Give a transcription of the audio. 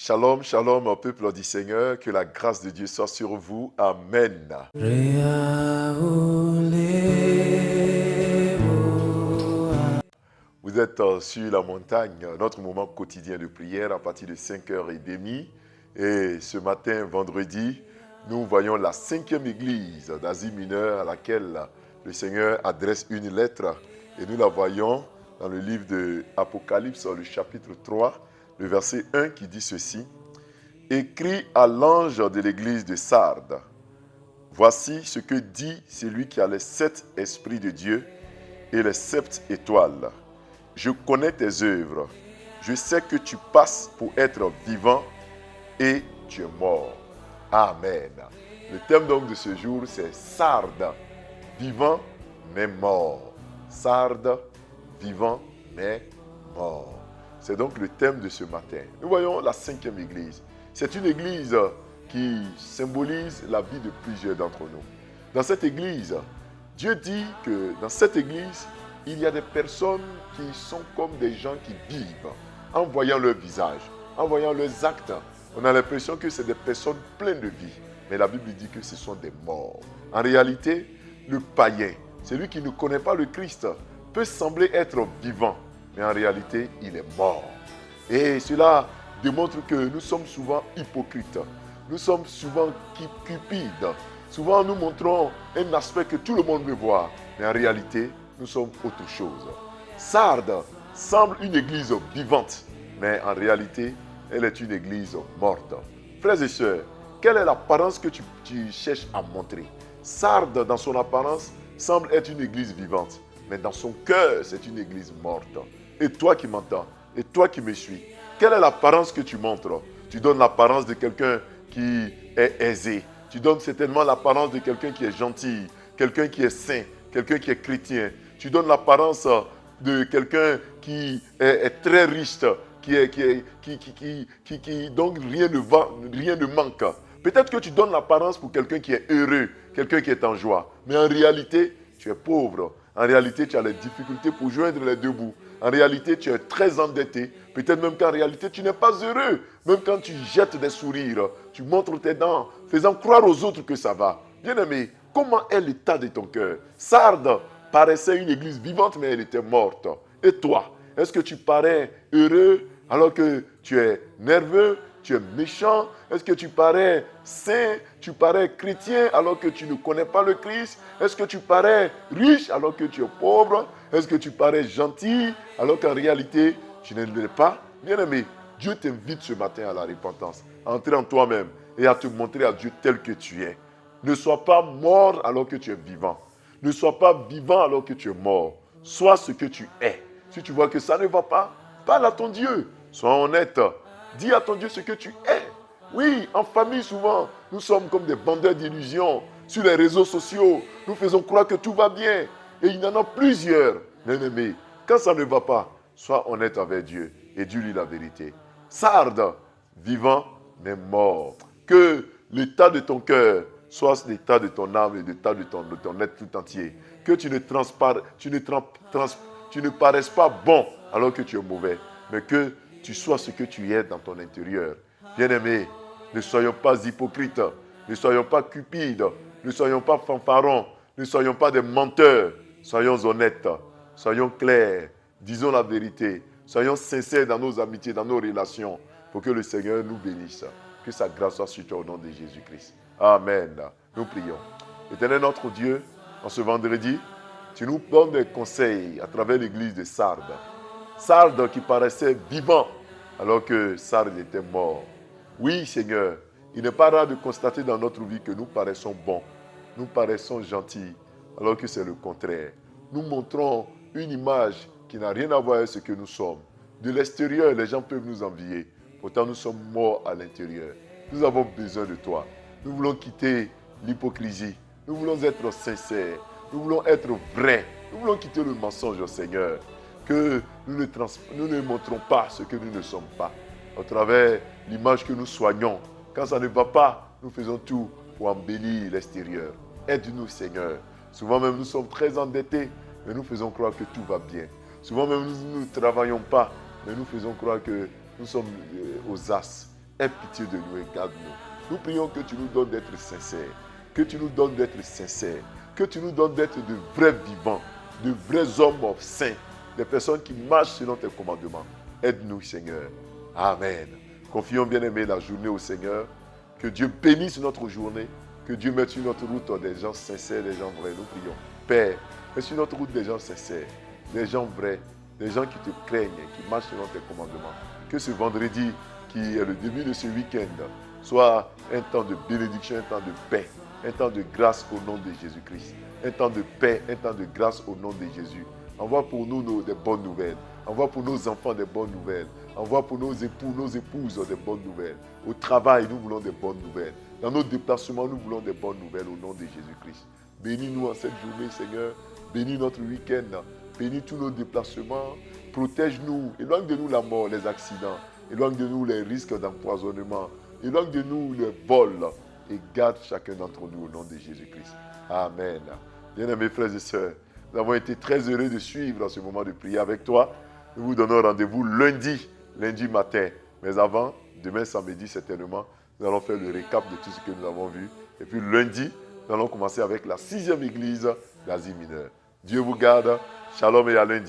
Shalom, shalom au peuple du Seigneur, que la grâce de Dieu soit sur vous. Amen. Vous êtes sur la montagne, notre moment quotidien de prière à partir de 5h30. Et ce matin, vendredi, nous voyons la 5e église d'Asie mineure à laquelle le Seigneur adresse une lettre. Et nous la voyons dans le livre de Apocalypse, le chapitre 3, le verset 1 qui dit ceci. Écrit à l'ange de l'église de Sardes. Voici ce que dit celui qui a les 7 esprits de Dieu et les 7 étoiles. Je connais tes œuvres. Je sais que tu passes pour être vivant et tu es mort. Amen. Le thème donc de ce jour, c'est Sardes, vivant mais mort. Sardes, vivant mais mort. C'est donc le thème de ce matin. Nous voyons la 5e église. C'est une église qui symbolise la vie de plusieurs d'entre nous. Dans cette église, Dieu dit que dans cette église, il y a des personnes qui sont comme des gens qui vivent en voyant leur visage, en voyant leurs actes. On a l'impression que c'est des personnes pleines de vie. Mais la Bible dit que ce sont des morts. En réalité, le païen, celui qui ne connaît pas le Christ, peut sembler être vivant. Mais en réalité, il est mort. Et cela démontre que nous sommes souvent hypocrites. Nous sommes souvent cupides. Souvent, nous montrons un aspect que tout le monde veut voir. Mais en réalité, nous sommes autre chose. Sardes semble une église vivante. Mais en réalité, elle est une église morte. Frères et sœurs, quelle est l'apparence que tu cherches à montrer? Sardes, dans son apparence, semble être une église vivante. Mais dans son cœur, c'est une église morte. Et toi qui m'entends, et toi qui me suis, quelle est l'apparence que tu montres? Tu donnes l'apparence de quelqu'un qui est aisé. Tu donnes certainement l'apparence de quelqu'un qui est gentil, quelqu'un qui est saint, quelqu'un qui est chrétien. Tu donnes l'apparence de quelqu'un qui est très riche, donc rien ne manque. Peut-être que tu donnes l'apparence pour quelqu'un qui est heureux, quelqu'un qui est en joie. Mais en réalité, tu es pauvre. En réalité, tu as les difficultés pour joindre les deux bouts. En réalité, tu es très endetté. Peut-être même qu'en réalité, tu n'es pas heureux. Même quand tu jettes des sourires, tu montres tes dents, faisant croire aux autres que ça va. Bien-aimé, comment est l'état de ton cœur? Sardes paraissait une église vivante, mais elle était morte. Et toi, est-ce que tu parais heureux alors que tu es nerveux, tu es méchant? Est-ce que tu parais saint, tu parais chrétien alors que tu ne connais pas le Christ? Est-ce que tu parais riche alors que tu es pauvre? Est-ce que tu parais gentil alors qu'en réalité, tu ne l'es pas? Bien-aimé, Dieu t'invite ce matin à la repentance, à entrer en toi-même et à te montrer à Dieu tel que tu es. Ne sois pas mort alors que tu es vivant. Ne sois pas vivant alors que tu es mort. Sois ce que tu es. Si tu vois que ça ne va pas, parle à ton Dieu. Sois honnête. Dis à ton Dieu ce que tu es. Oui, en famille souvent, nous sommes comme des vendeurs d'illusions. Sur les réseaux sociaux, nous faisons croire que tout va bien. Et il y en a plusieurs. Bien-aimés, quand ça ne va pas, sois honnête avec Dieu et dis-lui la vérité. Sardes, vivant mais mort. Que l'état de ton cœur soit l'état de ton âme et l'état de ton être tout entier. Que tu ne paraisses pas bon alors que tu es mauvais, mais que tu sois ce que tu es dans ton intérieur. Bien-aimés, ne soyons pas hypocrites, ne soyons pas cupides, ne soyons pas fanfarons, ne soyons pas des menteurs. Soyons honnêtes, soyons clairs, disons la vérité, soyons sincères dans nos amitiés, dans nos relations, pour que le Seigneur nous bénisse. Que sa grâce soit sur toi au nom de Jésus-Christ. Amen. Nous prions. Éternel notre Dieu, en ce vendredi, tu nous donnes des conseils à travers l'église de Sardes. Sardes qui paraissait vivant alors que Sardes était mort. Oui, Seigneur, il n'est pas rare de constater dans notre vie que nous paraissons bons, nous paraissons gentils, alors que c'est le contraire. Nous montrons une image qui n'a rien à voir avec ce que nous sommes. De l'extérieur, les gens peuvent nous envier. Pourtant, nous sommes morts à l'intérieur. Nous avons besoin de toi. Nous voulons quitter l'hypocrisie. Nous voulons être sincères. Nous voulons être vrais. Nous voulons quitter le mensonge, Seigneur. Que nous ne montrons pas ce que nous ne sommes pas. À travers l'image que nous soignons. Quand ça ne va pas, nous faisons tout pour embellir l'extérieur. Aide-nous, Seigneur. Souvent même, nous sommes très endettés, mais nous faisons croire que tout va bien. Souvent même, nous ne travaillons pas, mais nous faisons croire que nous sommes aux as. aie pitié de nous et garde-nous. Nous prions que tu nous donnes d'être sincères, que tu nous donnes d'être sincères, que tu nous donnes d'être de vrais vivants, de vrais hommes saints, des personnes qui marchent selon tes commandements. Aide-nous, Seigneur. Amen. Confions bien aimé la journée au Seigneur. Que Dieu bénisse notre journée. Que Dieu mette sur notre route des gens sincères, des gens vrais. Nous prions. Père, mets sur notre route des gens sincères, des gens vrais, des gens qui te craignent, qui marchent selon tes commandements. Que ce vendredi, qui est le début de ce week-end, soit un temps de bénédiction, un temps de paix, un temps de grâce au nom de Jésus-Christ. Un temps de paix, un temps de grâce au nom de Jésus. Envoie pour nous des bonnes nouvelles. Envoie pour nos enfants des bonnes nouvelles. Envoie pour nos époux, nos épouses des bonnes nouvelles. Au travail, nous voulons des bonnes nouvelles. Dans nos déplacements, nous voulons des bonnes nouvelles au nom de Jésus-Christ. Bénis-nous en cette journée, Seigneur. Bénis notre week-end. Bénis tous nos déplacements. Protège-nous. Éloigne de nous la mort, les accidents. Éloigne de nous les risques d'empoisonnement. Éloigne de nous les vols. Et garde chacun d'entre nous au nom de Jésus-Christ. Amen. Bien-aimés frères et sœurs, nous avons été très heureux de suivre ce moment de prière avec toi. Nous vous donnons rendez-vous lundi matin. Mais avant, demain samedi certainement, nous allons faire le récap de tout ce que nous avons vu. Et puis lundi, nous allons commencer avec la 6e église d'Asie mineure. Dieu vous garde. Shalom et à lundi.